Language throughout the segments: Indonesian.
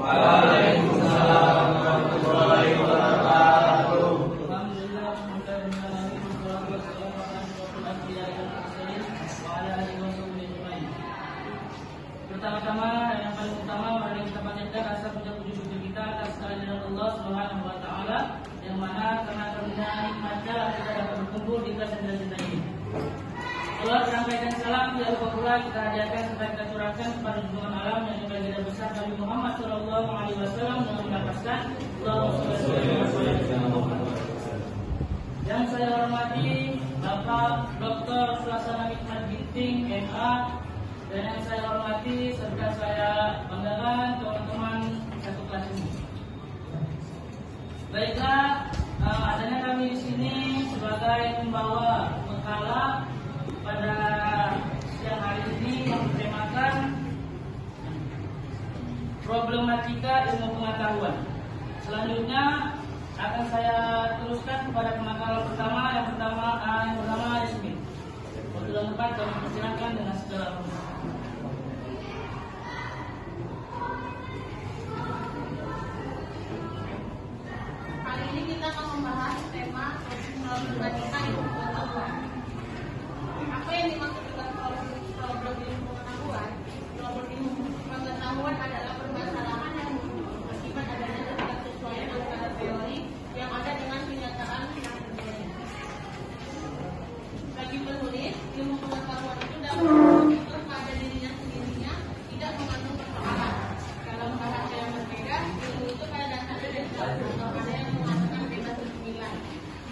Waalaikumsalam warahmatullahi wabarakatuh. Alhamdulillah, pertama-tama yang paling utama mari kita panjatkan rasa puja-puji syukur kita atas kehadiran Allah Subhanahu wa taala yang mana karena karunia nikmatnya kita dapat berkumpul di kelas cita ini. Allah sampaikan salam ya lupa pula kita hadiahkan serta kita curahkan kepada junjungan alam yang juga besar Nabi Muhammad Shallallahu Alaihi Wasallam dengan melafazkan Allahumma sholli wa sallim. Yang saya hormati Bapak Dr. Suasana Nikmat Ginting MA, dan yang saya hormati serta saya banggakan teman-teman satu kelas ini. Baiklah, adanya kami di sini sebagai pembawa makalah pada siang hari ini yang bertemakan problematika ilmu pengetahuan. Selanjutnya akan saya teruskan kepada pemakalan pertama. Yang pertama Yasmin. Untuk yang tempat kami persilakan dengan segala hormat. Kali ini kita akan membahas tema problematika ilmu pengetahuan. Apa yang dimaksud dengan problem ilmu pengetahuan? Problem ilmu pengetahuan adalah permasalahan yang akibat adanya ketidaksesuaian antara teori yang ada dengan kenyataan yang terjadi. Bagi penulis, ilmu pengetahuan itu dapat mengatur pada dirinya sendirinya, tidak mengandung persoalan. Dalam bahasa yang berbeda, ilmu itu pada dasarnya ada yang mengatakan bebas berpilihan.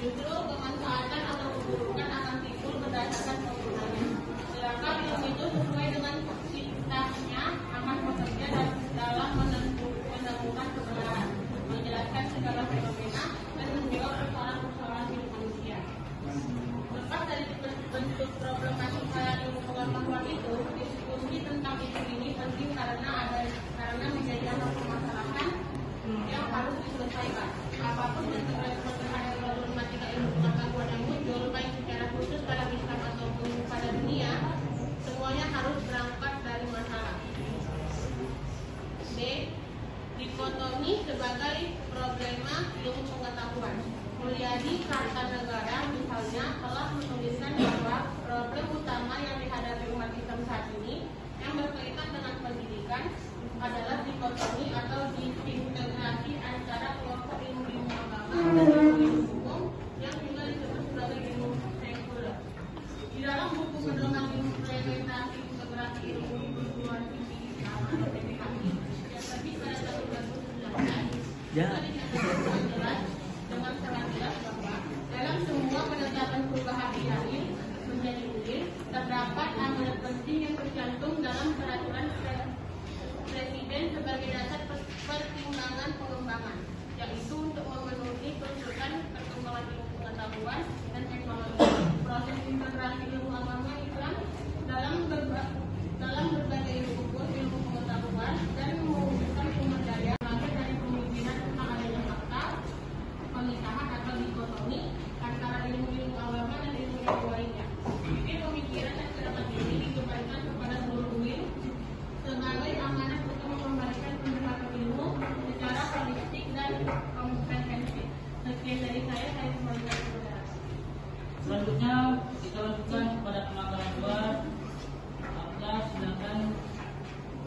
Justru kemanfaatan atau keburukan akan timbul berdasarkan penggunanya. Sedangkan ilmu itu sesuai dengan ciptanya akan bekerja dalam menemukan kebenaran, menjelaskan segala fenomena dan menjawab persoalan-persoalan hidup manusia. Lepas dari bentuk problematika ilmu pengetahuan itu, diskusi tentang isu ini penting karena menjadi permasalahan yang harus diselesaikan. Apapun bentuk respon terhadap problematika ilmu pengetahuan yang muncul, baik secara khusus pada Islam ataupun pada dunia, semuanya harus berangkat dari masalah. B. Dikotomi sebagai problema ilmu pengetahuan. Mulyadi Kartanegara misalnya telah menuliskan bahwa problem utama yang dihadapi umat Islam saat ini yang berkaitan dengan pendidikan adalah dikotomi atau disintegrasi antara kelompok ilmu-ilmu agama dan ilmu hukum yang juga disebut sebagai ilmu sekuler. Di dalam buku pedoman ilmu implementasi integrasi ilmu perguruan tinggi Islam atau PPKI yang terbit pada tahun 2019 dinyatakan jelas dengan sangat jelas bahwa dalam semua penetapan perubahan ilmu menjadi ulir terdapat amanat penting yang tercantum dalam peraturan Presiden sebagai dasar pertimbangan pengembangan, yaitu untuk memenuhi tuntutan perkembangan ilmu pengetahuan dan teknologi, proses integrasi ilmu agama Islam dalam berbagai ilmu hukum, ilmu pengetahuan, dan mewujudkan sumber daya dari pemikiran tentang adanya fakta, pemisahan atau dikotomi antara ilmu-ilmu agama dan ilmu-ilmu lainnya. Pemikiran dan pendapat ini dikembalikan kepada seluruh ilmu sebagai amanat untuk mengembalikan pendekatan ilmu secara holistik dan komprehensif. Sekian dari saya kembalikan ke saudara. Selanjutnya kita lanjutkan kepada pemakalan dua. Silakan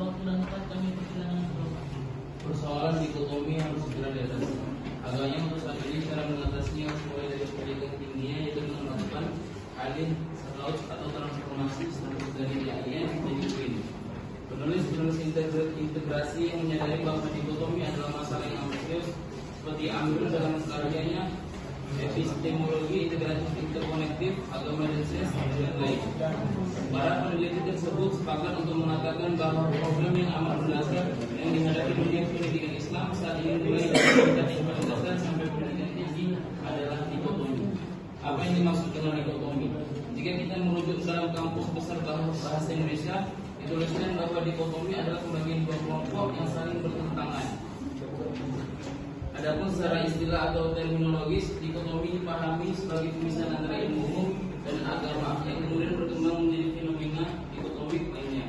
waktu dan tempat kami persilakan. Persoalan dikotomi harus segera diatasi. Agaknya untuk saat ini cara mengatasinya mulai dari pendidikan tingginya, yaitu melakukan alih status atau transformasi status dari IAIN menjadi UIN. Penulis integrasi yang menyadari bahwa dikotomi adalah masalah yang amat serius, seperti Amrul dalam karyanya Epistemologi Integratif Interkonektif Agama dan Sains dan lain. Para peneliti tersebut sepakat untuk mengatakan bahwa problem yang amat mendasar yang dihadapi dunia pendidikan Islam saat ini mulai dari pendidikan dasar sampai pendidikan tinggi adalah dikotomi. Apa yang dimaksud dengan dikotomi? Jika kita merujuk dalam kampus besar bahasa Indonesia, dituliskan bahwa dikotomi adalah pembagian dua kelompok yang saling bertentangan. Adapun secara istilah atau terminologis, dikotomi dipahami sebagai pemisahan antara ilmu umum dan agama yang kemudian berkembang menjadi fenomena dikotomik lainnya.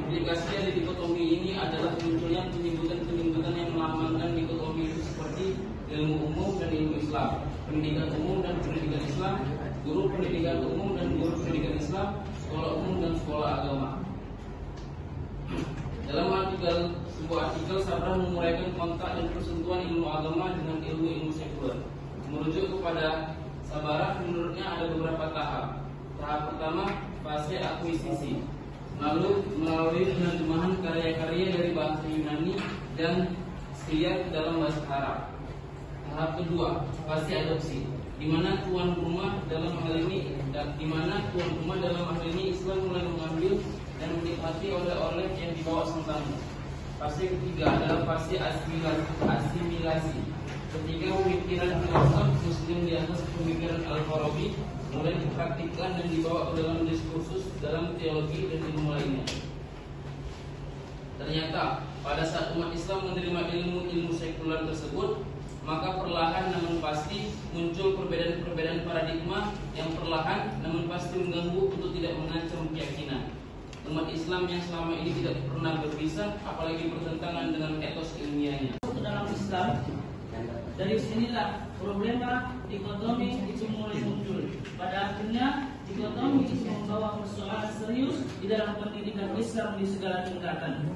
Implikasi dari dikotomi ini adalah munculnya penyebutan-penyebutan yang melambangkan dikotomi itu seperti ilmu umum dan ilmu Islam, pendidikan umum dan pendidikan Islam, guru pendidikan umum dan guru pendidikan Islam, sekolah umum dan sekolah agama. Dalam sebuah artikel, Sabra menguraikan kontak dan persentuhan ilmu agama dengan ilmu sekuler. Merujuk kepada Sabara, menurutnya ada beberapa tahap. Tahap pertama, fase akuisisi, lalu melalui penerjemahan karya-karya dari bahasa Yunani dan Syriac dalam bahasa Arab. Tahap kedua, fase adopsi, di mana tuan rumah dalam hal ini Islam mulai mengambil dan menikmati oleh-oleh yang dibawa sang tamu. Fase ketiga adalah fase asimilasi. Ketika pemikiran filosof Muslim di atas pemikiran Al-Farabi mulai dipraktikkan dan dibawa ke dalam diskursus dalam teologi dan ilmu lainnya. Ternyata pada saat umat Islam menerima ilmu sekuler tersebut, maka perlahan namun pasti muncul perbedaan-perbedaan paradigma yang perlahan namun pasti mengganggu untuk tidak mengancam keyakinan. Umat Islam yang selama ini tidak pernah berpisah, apalagi bertentangan dengan etos ilmiahnya. Dalam Islam, dari sinilah problema dikotomi itu mulai muncul. Pada akhirnya dikotomi itu membawa persoalan serius di dalam pendidikan Islam di segala tingkatan.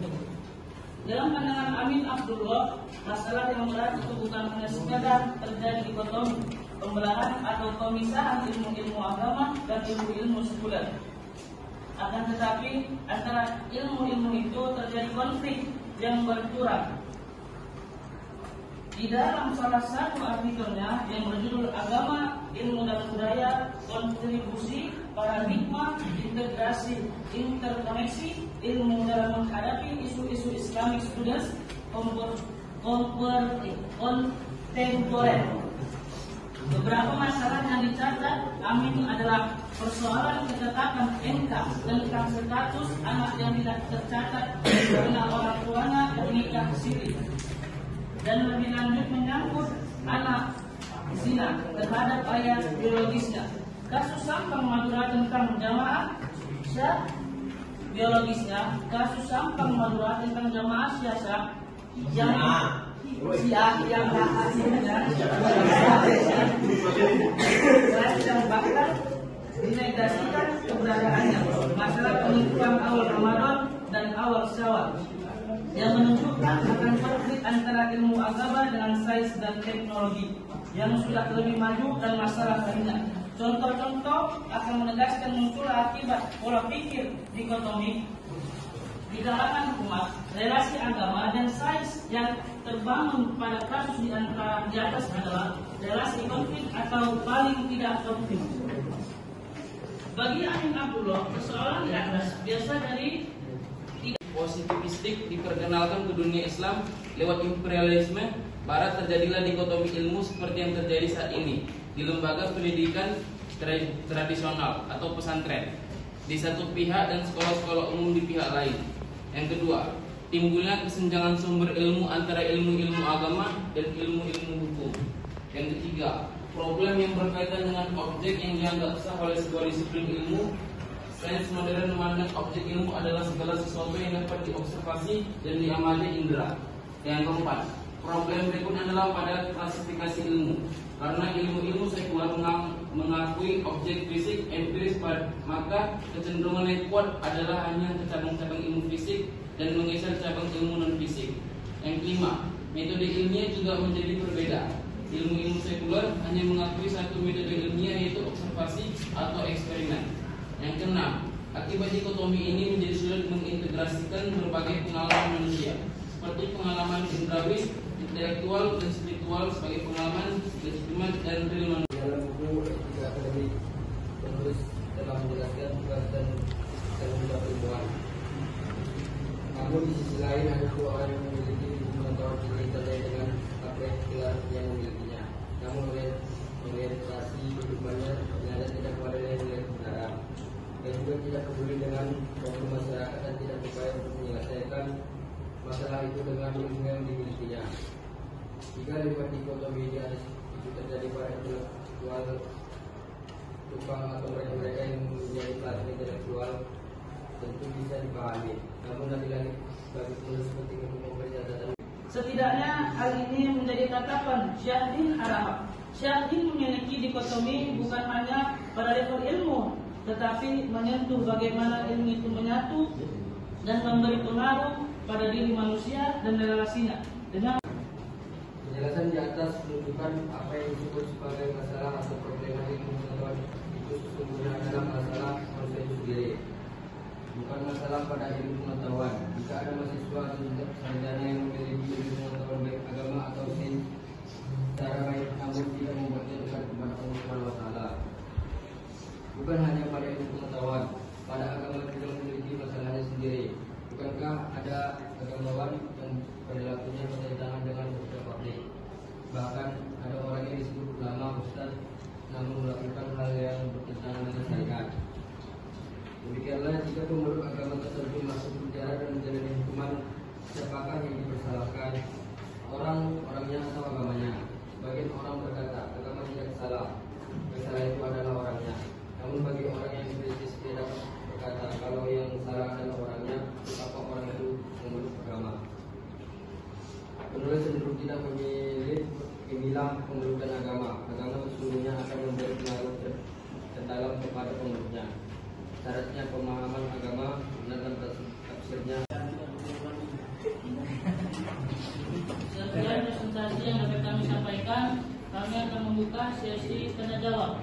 Dalam pandangan Amin Abdullah, masalah yang berat itu bukan hanya sekadar terjadi dikotomi, pembelahan atau pemisahan ilmu-ilmu agama dan ilmu-ilmu sekuler. Akan tetapi antara ilmu-ilmu itu terjadi konflik yang berturut. Di dalam salah satu artikelnya yang berjudul Agama, Ilmu dan Budaya, Kontribusi, Paradigma, Integrasi, Interkoneksi, Ilmu dalam menghadapi isu-isu Islamic Students Kontemporer. Beberapa masalah yang dicatat Amin adalah persoalan ketetapan NK tentang status anak yang tidak tercatat karena orang tuanya menikah siri, dan lebih lanjut menyangkut anak zina terhadap ayah biologisnya. Kasus Sampang Madura tentang jamaah syah biologisnya, kasus Sampang Madura tentang jamaah syah yang yang hasilnya yang bahkan dinegasikan keberadaannya. Masalah penipuan awal Ramadan dan awal Syawal yang menunjukkan akan konflik antara ilmu agama dengan sains dan teknologi yang sudah lebih maju dan masalah lainnya. Contoh-contoh akan menegaskan muncul akibat pola pikir dikotomi di kalangan umat, relasi agama dan sains yang terbangun pada kasus di atas adalah relasi konflik atau paling tidak konflik. Bagi Amin Abdullah, persoalan di atas biasa dari positivistik diperkenalkan ke dunia Islam lewat imperialisme Barat. Terjadilah dikotomi ilmu seperti yang terjadi saat ini di lembaga pendidikan tradisional atau pesantren di satu pihak dan sekolah-sekolah umum di pihak lain. Yang kedua, timbulnya kesenjangan sumber ilmu antara ilmu-ilmu agama dan ilmu-ilmu hukum. Yang ketiga, problem yang berkaitan dengan objek yang dianggap sah oleh sebuah disiplin ilmu. Sains modern memandang objek ilmu adalah segala sesuatu yang dapat diobservasi dan diamati indera. Yang keempat, problem berikutnya adalah pada klasifikasi ilmu. Karena ilmu-ilmu sekuler mengakui objek fisik empiris, maka kecenderungan yang kuat adalah hanya ke cabang-cabang ilmu fisik dan menggeser cabang ilmu non-fisik. Yang kelima, metode ilmiah juga menjadi berbeda. Ilmu-ilmu sekuler hanya mengakui satu metode ilmiah, yaitu observasi atau eksperimen. Yang keenam, akibat dikotomi ini menjadi sulit mengintegrasikan berbagai pengalaman manusia, seperti pengalaman indrawi, intelektual, dan spiritual sebagai pengalaman legitimate dan real manusia. Dalam buku Etika Akademik, penulis telah menjelaskan tugas dan tanggung jawab ilmuwan. Namun di sisi lain ada dua orang yang memiliki pengetahuan tinggi terkait dengan aspek gelar yang memilikinya. Namun orientasi kehidupannya ternyata tidak kepada nilai kebenaran, dan juga tidak peduli dengan problem masyarakat dan tidak berupaya untuk menyelesaikan masalah itu dengan ilmu yang dimilikinya. Jika lewat dikotomi ini itu terjadi pada intelektual tukang atau mereka yang menjadi kelas intelektual, tentu bisa dipahami. Namun lagi-lagi bagi penulis penting untuk memberi catatan. Setidaknya hal ini menjadi tatapan Syahrin Arab. Syahrin memiliki dikotomi bukan hanya pada level ilmu, tetapi menyentuh bagaimana ilmu itu menyatu dan memberi pengaruh pada diri manusia dan relasinya. Dengan penjelasan di atas menunjukkan apa yang disebut sebagai masalah atau problema ilmu pengetahuan itu sesungguhnya adalah masalah manusia itu sendiri, bukan masalah pada ilmu pengetahuan. Jika ada mahasiswa atau sarjana yang memiliki ilmu pengetahuan baik agama atau sains secara baik, namun tidak membuatnya dekat kepada Allah Subhanahu wa Ta'ala, bukan hanya pada ilmu pengetahuan, pada agama juga memiliki masalahnya sendiri. Bukankah ada agamawan yang perilakunya bertentangan dengan beberapa fakta? Bahkan ada orang yang disebut ulama, ustaz, namun melakukan hal yang bertentangan dengan syariat. Demikianlah jika pemeluk agama tertentu masuk penjara dan menjalani hukuman, siapakah yang dipersalahkan? Orangnya atau agamanya? Sebagian orang berkata agama tidak salah, yang salah itu adalah orangnya. Namun bagi orang yang kritis dia dapat berkata kalau yang salah adalah orangnya, apa orang itu memeluk agama? Penulis cenderung tidak memilih pemelukan agama. Agama sesungguhnya akan memberi pengaruh terdalam kepada pemeluknya. Syaratnya pemahaman agama dan tafsirnya. sekian presentasi yang dapat kami sampaikan. Kami akan membuka sesi tanya jawab.